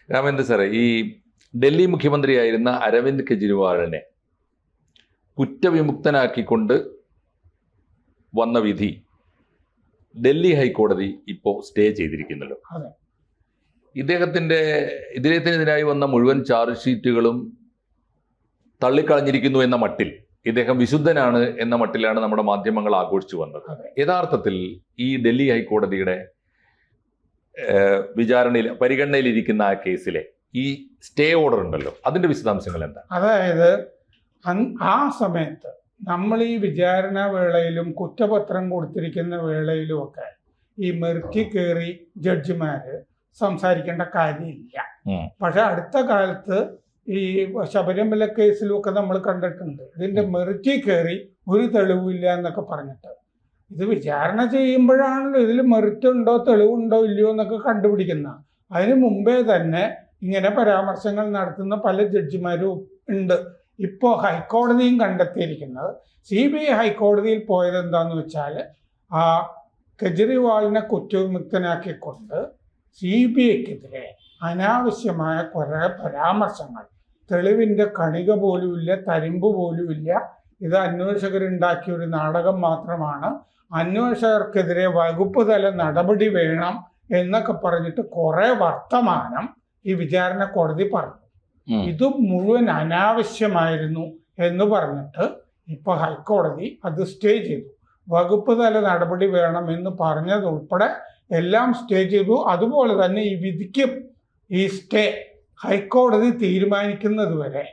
രാമേന്ദ്ര സാറേ, ഈ ഡൽഹി മുഖ്യമന്ത്രിയായിരുന്ന അരവിന്ദ് കെജ്രിവാളിനെ കുറ്റവിമുക്തനാക്കിക്കൊണ്ട് വന്ന വിധി ഡൽഹി ഹൈക്കോടതി ഇപ്പോൾ സ്റ്റേ ചെയ്തിരിക്കുന്നല്ലോ. ഇദ്ദേഹത്തിനെതിരായി വന്ന മുഴുവൻ ചാർജ് ഷീറ്റുകളും തള്ളിക്കളഞ്ഞിരിക്കുന്നു എന്ന മട്ടിൽ ഇദ്ദേഹം വിശുദ്ധനാണ് എന്ന മട്ടിലാണ് നമ്മുടെ മാധ്യമങ്ങൾ ആഘോഷിച്ചു വന്നത്. യഥാർത്ഥത്തിൽ ഈ ഡൽഹി ഹൈക്കോടതിയുടെ പരിഗണനയിലിരിക്കുന്ന ആ കേസിലെ ഈ സ്റ്റേ ഓർഡർ ഉണ്ടല്ലോ, അതിന്റെ വിശദാംശങ്ങൾ എന്താണ്? അതായത് ആ സമയത്ത് നമ്മൾ ഈ വിചാരണ വേളയിലും കുറ്റപത്രം കൊടുത്തിരിക്കുന്ന വേളയിലും ഒക്കെ ഈ മെറിറ്റി കയറി ജഡ്ജിമാര് സംസാരിക്കേണ്ട കാര്യമില്ല. പക്ഷെ അടുത്ത കാലത്ത് ഈ ശബരിമല കേസിലുമൊക്കെ നമ്മൾ കണ്ടിട്ടുണ്ട്, ഇതിന്റെ മെറിറ്റി കയറി ഒരു തെളിവില്ല എന്നൊക്കെ പറഞ്ഞിട്ട്. ഇത് വിചാരണ ചെയ്യുമ്പോഴാണല്ലോ ഇതിൽ മെറിറ്റ് ഉണ്ടോ തെളിവുണ്ടോ ഇല്ലയോ എന്നൊക്കെ കണ്ടുപിടിക്കുന്ന. അതിന് മുമ്പേ തന്നെ ഇങ്ങനെ പരാമർശങ്ങൾ നടത്തുന്ന പല ജഡ്ജിമാരും ഉണ്ട്. ഇപ്പോൾ ഹൈക്കോടതിയും കണ്ടെത്തിയിരിക്കുന്നത്, CBI ഹൈക്കോടതിയിൽ പോയത് എന്താന്ന് വെച്ചാൽ ആ കെജ്രിവാളിനെ കുറ്റവിമുക്തനാക്കിക്കൊണ്ട് CBIക്കെതിരെ അനാവശ്യമായ കുറേ പരാമർശങ്ങൾ, തെളിവിൻ്റെ കണിക പോലുമില്ല, തരിമ്പ് പോലുമില്ല, ഇത് അന്വേഷകരുണ്ടാക്കിയ ഒരു നാടകം മാത്രമാണ്, അന്വേഷകർക്കെതിരെ വകുപ്പ് തല നടപടി വേണം എന്നൊക്കെ പറഞ്ഞിട്ട് കുറേ വർത്തമാനം ഈ വിചാരണ കോടതി പറഞ്ഞു. ഇത് മുഴുവൻ അനാവശ്യമായിരുന്നു എന്ന് പറഞ്ഞിട്ട് ഇപ്പൊ ഹൈക്കോടതി അത് സ്റ്റേ ചെയ്തു. വകുപ്പ് തല നടപടി വേണം എന്ന് പറഞ്ഞതുൾപ്പെടെ എല്ലാം സ്റ്റേ ചെയ്തു. അതുപോലെ തന്നെ ഈ വിധിക്കും ഈ സ്റ്റേ ഹൈക്കോടതി തീരുമാനിക്കുന്നത് വരെ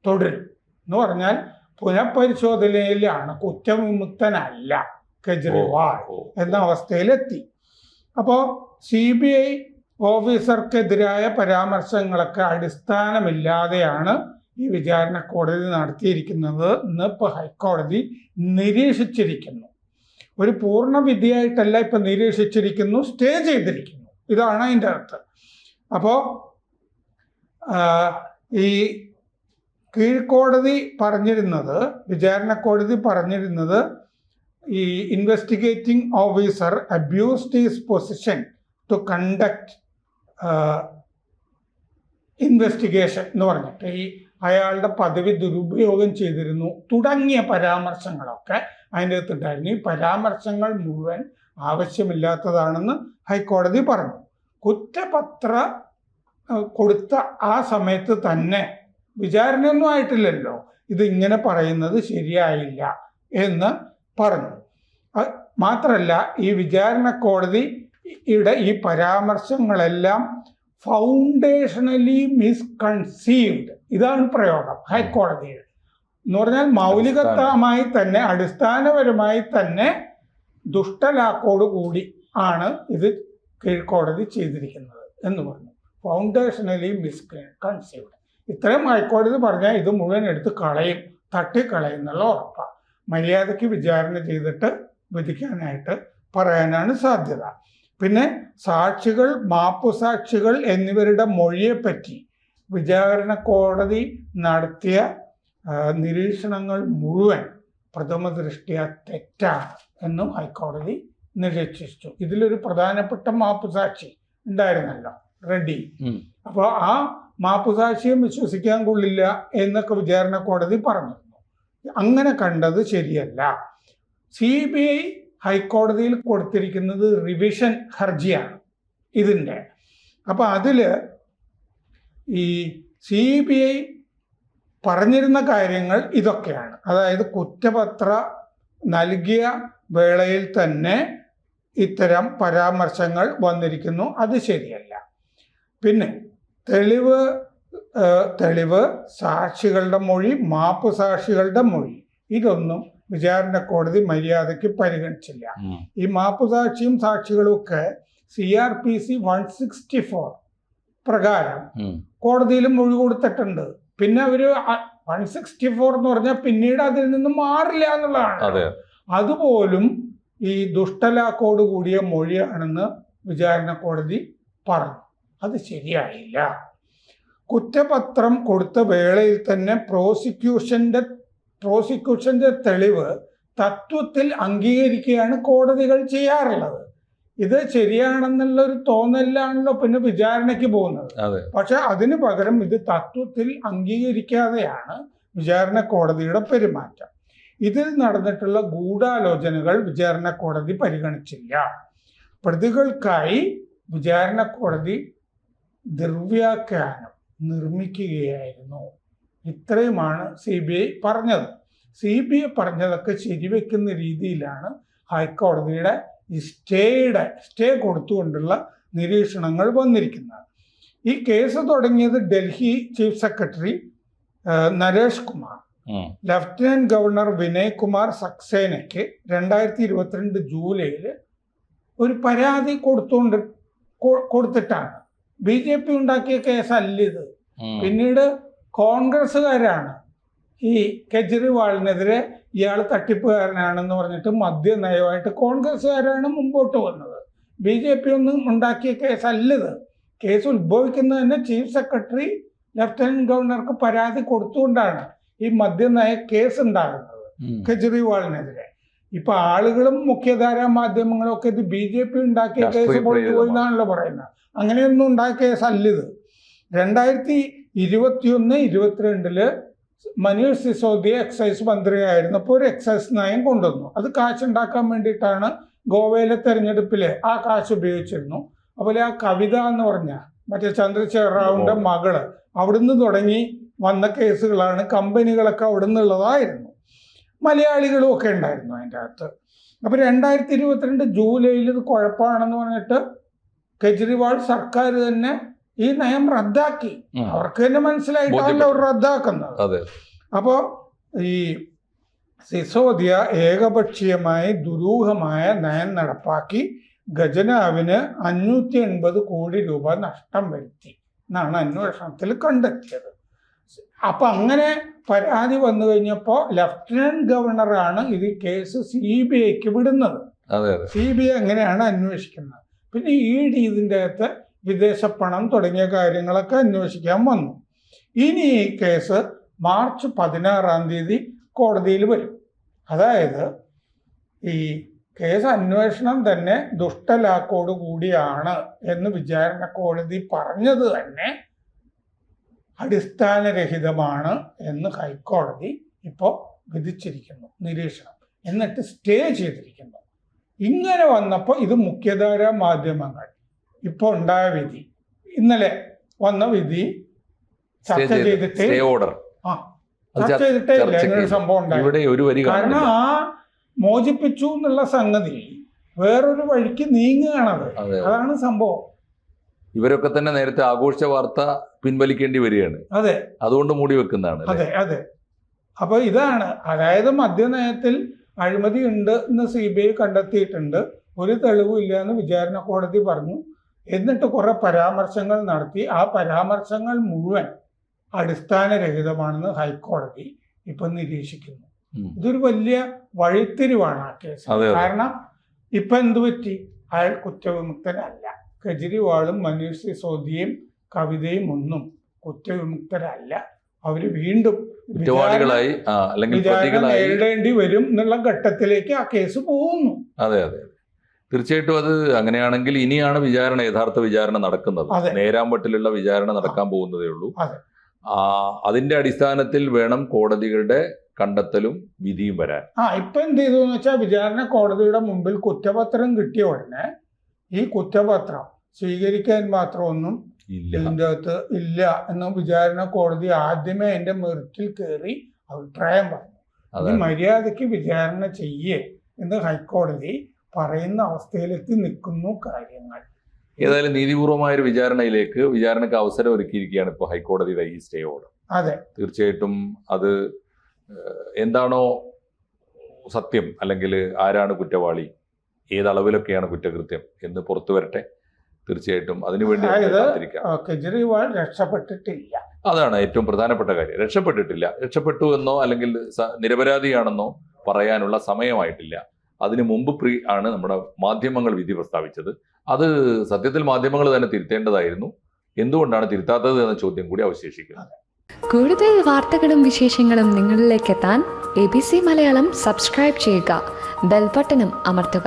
തുടരും എന്ന് പറഞ്ഞാൽ പുനഃപരിശോധനയിലാണ്, കുറ്റവിമുക്തനല്ല കെജ്രിവാൾ എന്ന അവസ്ഥയിലെത്തി. അപ്പോൾ CBI ഓഫീസർക്കെതിരായ പരാമർശങ്ങളൊക്കെ അടിസ്ഥാനമില്ലാതെയാണ് ഈ വിചാരണ കോടതി നടത്തിയിരിക്കുന്നത് എന്ന് ഇപ്പോൾ ഹൈക്കോടതി നിരീക്ഷിച്ചിരിക്കുന്നു. ഒരു പൂർണ്ണ വിധിയായിട്ടല്ല ഇപ്പം നിരീക്ഷിച്ചിരിക്കുന്നു, സ്റ്റേ ചെയ്തിരിക്കുന്നു. ഇതാണ് അതിൻ്റെ അർത്ഥം. അപ്പോൾ ഈ കീഴ്ക്കോടതി പറഞ്ഞിരുന്നത്, വിചാരണ കോടതി പറഞ്ഞിരുന്നത്, ഈ investigating officer abused his position to conduct investigation എന്ന് പറഞ്ഞിട്ട് ഈ അയാളുടെ പദവി ദുരുപയോഗം ചെയ്തിരുന്നു തുടങ്ങിയ പരാമർശങ്ങളൊക്കെ അതിൻ്റെ അകത്തുണ്ടായിരുന്നു. ഈ പരാമർശങ്ങൾ മുഴുവൻ ആവശ്യമില്ലാത്തതാണെന്ന് ഹൈക്കോടതി പറഞ്ഞു. കുറ്റപത്ര കൊടുത്ത ആ സമയത്ത് തന്നെ, വിചാരണയൊന്നും ആയിട്ടില്ലല്ലോ, ഇത് ഇങ്ങനെ പറയുന്നത് ശരിയായില്ല എന്ന് പറഞ്ഞു. മാത്രമല്ല ഈ വിചാരണ കോടതിയുടെ ഈ പരാമർശങ്ങളെല്ലാം ഫൗണ്ടേഷണലി മിസ്കൺസീവ്ഡ്, ഇതാണ് പ്രയോഗം ഹൈക്കോടതിയിൽ. എന്ന് പറഞ്ഞാൽ മൗലികത്വമായി തന്നെ, അടിസ്ഥാനപരമായി തന്നെ ദുഷ്ടലാക്കോട് കൂടി ആണ് ഇത് കീഴ്ക്കോടതി ചെയ്തിരിക്കുന്നത് എന്ന് പറഞ്ഞു. ഫൗണ്ടേഷണലി മിസ്കൺസീവ്ഡ്. ഇത്രയും ഹൈക്കോടതി പറഞ്ഞാൽ ഇത് മുഴുവൻ എടുത്ത് കളയും, തട്ടിക്കളയുന്നുള്ള ഉറപ്പാണ്. മര്യാദയ്ക്ക് വിചാരണ ചെയ്തിട്ട് വിധിക്കാനായിട്ട് പറയാനാണ് സാധ്യത. പിന്നെ സാക്ഷികൾ, മാപ്പുസാക്ഷികൾ എന്നിവരുടെ മൊഴിയെപ്പറ്റി വിചാരണ കോടതി നടത്തിയ നിരീക്ഷണങ്ങൾ മുഴുവൻ പ്രഥമ ദൃഷ്ട്യാ തെറ്റാണ് എന്നും ഹൈക്കോടതി നിരീക്ഷിച്ചു. ഇതിലൊരു പ്രധാനപ്പെട്ട മാപ്പുസാക്ഷി ഉണ്ടായിരുന്നല്ലോ, റെഡ്ഡി. അപ്പോൾ ആ മാപ്പുസാക്ഷിയെ വിശ്വസിക്കാൻ കൊള്ളില്ല എന്നൊക്കെ വിചാരണ കോടതി പറഞ്ഞിരുന്നു. അങ്ങനെ കണ്ടത് ശരിയല്ല. CBI ഹൈക്കോടതിയിൽ കൊടുത്തിരിക്കുന്നത് റിവിഷൻ ഹർജിയാണ് ഇതിൻ്റെ. അപ്പോൾ അതിൽ ഈ CBI പറഞ്ഞിരുന്ന കാര്യങ്ങൾ ഇതൊക്കെയാണ്. അതായത് കുറ്റപത്ര നൽകിയ വേളയിൽ തന്നെ ഇത്തരം പരാമർശങ്ങൾ വന്നിരിക്കുന്നു, അത് ശരിയല്ല. പിന്നെ തെളിവ്, സാക്ഷികളുടെ മൊഴി, മാപ്പുസാക്ഷികളുടെ മൊഴി, ഇതൊന്നും വിചാരണ കോടതി മര്യാദയ്ക്ക് പരിഗണിച്ചില്ല. ഈ മാപ്പുസാക്ഷിയും സാക്ഷികളും ഒക്കെ CRPC 164 പ്രകാരം കോടതിയിൽ മൊഴി കൊടുത്തിട്ടുണ്ട്. പിന്നെ അവര് 164 എന്ന് പറഞ്ഞാൽ പിന്നീട് അതിൽ നിന്ന് മാറില്ല എന്നുള്ളതാണ്. അതുപോലും ഈ ദുഷ്ടലാക്കോട് കൂടിയ മൊഴിയാണെന്ന് വിചാരണ കോടതി പറഞ്ഞു. അത് ശരിയായില്ല. കുറ്റപത്രം കൊടുത്ത വേളയിൽ തന്നെ പ്രോസിക്യൂഷന്റെ തെളിവ് തത്വത്തിൽ അംഗീകരിക്കുകയാണ് കോടതികൾ ചെയ്യാറുള്ളത്. ഇത് ശരിയാണെന്നുള്ള ഒരു തോന്നലിലാണല്ലോ പിന്നെ വിചാരണയ്ക്ക് പോകുന്നത്. അതെ. പക്ഷെ അതിന് പകരം ഇത് തത്വത്തിൽ അംഗീകരിക്കാതെയാണ് വിചാരണ കോടതിയുടെ പെരുമാറ്റം. ഇതിൽ നടന്നിട്ടുള്ള ഗൂഢാലോചനകൾ വിചാരണ കോടതി പരിഗണിച്ചില്ല. പ്രതികൾക്കായി വിചാരണ കോടതി ദുർവ്യാഖ്യാനം നിർമ്മിക്കുകയായിരുന്നു. ഇത്രയുമാണ് CBI പറഞ്ഞത്. CBI പറഞ്ഞതൊക്കെ ശരിവെക്കുന്ന രീതിയിലാണ് ഹൈക്കോടതിയുടെ സ്റ്റേ കൊടുത്തുകൊണ്ടുള്ള നിരീക്ഷണങ്ങൾ വന്നിരിക്കുന്നത്. ഈ കേസ് തുടങ്ങിയത് Delhi chief secretary Naresh Kumar lieutenant governor Vinay Kumar സക്സേനയ്ക്ക് 2022 ജൂലൈയിൽ ഒരു പരാതി കൊടുത്തിട്ടാണ്. BJP ഉണ്ടാക്കിയ കേസല്ല ഇത്. പിന്നീട് കോൺഗ്രസ്സുകാരാണ് ഈ കെജ്രിവാളിനെതിരെ ഇയാൾ തട്ടിപ്പുകാരനാണെന്ന് പറഞ്ഞിട്ട് മദ്യനയമായിട്ട് കോൺഗ്രസ്സുകാരാണ് മുമ്പോട്ട് വന്നത്. BJP ഒന്നും ഉണ്ടാക്കിയ കേസല്ലത്. കേസ് ഉത്ഭവിക്കുന്നത് തന്നെ ചീഫ് സെക്രട്ടറി ലഫ്റ്റനന്റ് ഗവർണർക്ക് പരാതി കൊടുത്തുകൊണ്ടാണ് ഈ മദ്യനയ കേസ് ഉണ്ടാകുന്നത് കെജ്രിവാളിനെതിരെ. ഇപ്പൊ ആളുകളും മുഖ്യധാരാ മാധ്യമങ്ങളും ഒക്കെ ഇത് BJP ഉണ്ടാക്കിയ കേസ് കൊണ്ടുപോയി എന്നാണല്ലോ പറയുന്നത്. അങ്ങനെയൊന്നും ഉണ്ടാക്കിയ കേസല്ലിത്. 2021-22 മനീഷ് സിസോദിയ എക്സൈസ് മന്ത്രിയായിരുന്നപ്പോൾ ഒരു എക്സൈസ് നയം കൊണ്ടുവന്നു. അത് കാശുണ്ടാക്കാൻ വേണ്ടിയിട്ടാണ് ഗോവയിലെ തെരഞ്ഞെടുപ്പിൽ ആ കാശ് ഉപയോഗിച്ചിരുന്നു. അതുപോലെ ആ കവിത എന്ന് പറഞ്ഞ മറ്റേ ചന്ദ്രശേഖർ റാവുവിൻ്റെ മകള് അവിടുന്ന് തുടങ്ങി വന്ന കേസുകളാണ്. കമ്പനികളൊക്കെ അവിടെ നിന്നുള്ളതായിരുന്നു. മലയാളികളും ഒക്കെ ഉണ്ടായിരുന്നു അതിൻ്റെ അകത്ത്. അപ്പോൾ 2022 ജൂലൈയിൽ ഇത് കുഴപ്പമാണെന്ന് പറഞ്ഞിട്ട് കെജ്രിവാൾ സർക്കാർ തന്നെ ഈ നയം റദ്ദാക്കി. അവർക്ക് തന്നെ മനസ്സിലായിട്ടാണല്ലോ അവർ റദ്ദാക്കുന്നത്. അപ്പോൾ ഈ സിസോദിയ ഏകപക്ഷീയമായി ദുരൂഹമായ നയം നടപ്പാക്കി ഖജനാവിന് 580 കോടി രൂപ നഷ്ടം വരുത്തി എന്നാണ് അന്വേഷണത്തിൽ കണ്ടെത്തിയത്. അപ്പം അങ്ങനെ പരാതി വന്നു കഴിഞ്ഞപ്പോൾ ലഫ്റ്റനന്റ് ഗവർണറാണ് ഇത് കേസ് CBIക്ക് വിടുന്നത്. CBI അങ്ങനെയാണ് അന്വേഷിക്കുന്നത്. പിന്നെ ED ഇതിൻ്റെ അകത്ത് വിദേശ പണം തുടങ്ങിയ കാര്യങ്ങളൊക്കെ അന്വേഷിക്കാൻ വന്നു. ഇനി ഈ കേസ് മാർച്ച് 16 കോടതിയിൽ വരും. അതായത് ഈ കേസ് അന്വേഷണം തന്നെ ദുഷ്ടലാക്കോട് കൂടിയാണ് എന്ന് വിചാരണ കോടതി പറഞ്ഞത് തന്നെ അടിസ്ഥാനരഹിതമാണ് എന്ന് ഹൈക്കോടതി ഇപ്പോൾ വിധിച്ചിരിക്കുന്നു, നിരീക്ഷണം. എന്നിട്ട് സ്റ്റേ ചെയ്തിരിക്കുന്നു. ഇങ്ങനെ വന്നപ്പോൾ ഇത് മുഖ്യധാരാ മാധ്യമങ്ങൾ ഇപ്പോൾ ഉണ്ടായ വിധി, ഇന്നലെ വന്ന വിധി ചർച്ച ചെയ്തിട്ടേ ഇല്ല സംഭവം ഉണ്ടായി. കാരണം ആ മോചിപ്പിച്ചു എന്നുള്ള സംഗതി വേറൊരു വഴിക്ക് നീങ്ങുകയാണത്. അതാണ് സംഭവം. ഇവരൊക്കെ തന്നെ നേരത്തെ ആഘോഷിച്ച വാർത്ത പിൻവലിക്കേണ്ടി വരികയാണ്. അതെ, അതുകൊണ്ട് മൂടി വെക്കുന്നതാണ്. അതെ അതെ. അപ്പൊ ഇതാണ്, അതായത് മദ്യനയത്തിൽ അഴിമതി ഉണ്ട് എന്ന് CBI കണ്ടെത്തിയിട്ടുണ്ട്. ഒരു തെളിവും ഇല്ല എന്ന് വിചാരണ കോടതി പറഞ്ഞു. എന്നിട്ട് കുറെ പരാമർശങ്ങൾ നടത്തി. ആ പരാമർശങ്ങൾ മുഴുവൻ അടിസ്ഥാനരഹിതമാണെന്ന് ഹൈക്കോടതി ഇപ്പൊ നിരീക്ഷിക്കുന്നു. ഇതൊരു വലിയ വഴിത്തിരിവാണ് ആ കേസ്. കാരണം ഇപ്പൊ എന്തു പറ്റി? അയാൾ കുറ്റവിമുക്തനല്ല. കെജ്രിവാളും മനീഷ് സിസോദിയയും കവിതയും ഒന്നും കുറ്റവിമുക്തരല്ല. അവര് വീണ്ടും കുറ്റവാളികളായി നേരിടേണ്ടി വരും എന്നുള്ള ഘട്ടത്തിലേക്ക് ആ കേസ് പോകുന്നു. അതെ അതെ, തീർച്ചയായിട്ടും. അത് അങ്ങനെയാണെങ്കിൽ ഇനിയാണ് വിചാരണ, യഥാർത്ഥ വിചാരണ നടക്കുന്നത്. നേരാമ്പട്ടിലുള്ള വിചാരണ നടക്കാൻ പോകുന്നതേ ഉള്ളൂ. അതിന്റെ അടിസ്ഥാനത്തിൽ വേണം കോടതികളുടെ കണ്ടെത്തലും വിധിയും വരാൻ. ഇപ്പൊ എന്ത് ചെയ്തു എന്ന് വെച്ചാൽ, വിചാരണ കോടതിയുടെ മുമ്പിൽ കുറ്റപത്രം കിട്ടിയ ഉടനെ ഈ കുറ്റപത്രം സ്വീകരിക്കാൻ മാത്രമൊന്നും ഇതിൻ്റെ അകത്ത് ഇല്ല എന്ന് വിചാരണ കോടതി ആദ്യമേ അതിന്റെ മെറിറ്റിൽ കയറി അഭിപ്രായം പറഞ്ഞു. ഈ മര്യാദയ്ക്ക് വിചാരണ ചെയ്യേ എന്ന് ഹൈക്കോടതി പറയുന്ന അവസ്ഥയിലെത്തി നിൽക്കുന്നു കാര്യങ്ങൾ. ഏതായാലും നീതിപൂർവമായ ഒരു വിചാരണയ്ക്ക് അവസരം ഒരുക്കിയിരിക്കുകയാണ് ഇപ്പോൾ ഹൈക്കോടതിയുടെ ഈ സ്റ്റേ ഓർഡർ. അതെ, തീർച്ചയായിട്ടും അത് എന്താണോ സത്യം, അല്ലെങ്കിൽ ആരാണ് കുറ്റവാളി, ഏതളവിലൊക്കെയാണ് കുറ്റകൃത്യം എന്ന് പുറത്തു വരട്ടെ. തീർച്ചയായിട്ടും അതിനുവേണ്ടി കെജ്രിവാൾ രക്ഷപ്പെട്ടിട്ടില്ല. അതാണ് ഏറ്റവും പ്രധാനപ്പെട്ട കാര്യം. രക്ഷപ്പെട്ടു എന്നോ അല്ലെങ്കിൽ നിരപരാധിയാണെന്നോ പറയാനുള്ള സമയമായിട്ടില്ല. അതിനു മുമ്പ് ആണ് നമ്മുടെ മാധ്യമങ്ങൾ വിധി പ്രസ്താവിച്ചത്. അത് സത്യത്തിൽ മാധ്യമങ്ങൾ തന്നെ തിരുത്തേണ്ടതായിരുന്നു. എന്തുകൊണ്ടാണ് തിരുത്താത്തത് എന്ന ചോദ്യം കൂടി അവശേഷിക്കുന്നു. കൂടുതൽ വാർത്തകളും വിശേഷങ്ങളും നിങ്ങളിലേക്ക് എത്താൻ ABC മലയാളം സബ്സ്ക്രൈബ് ചെയ്യുക, ബെൽ ബട്ടണും അമർത്തുക.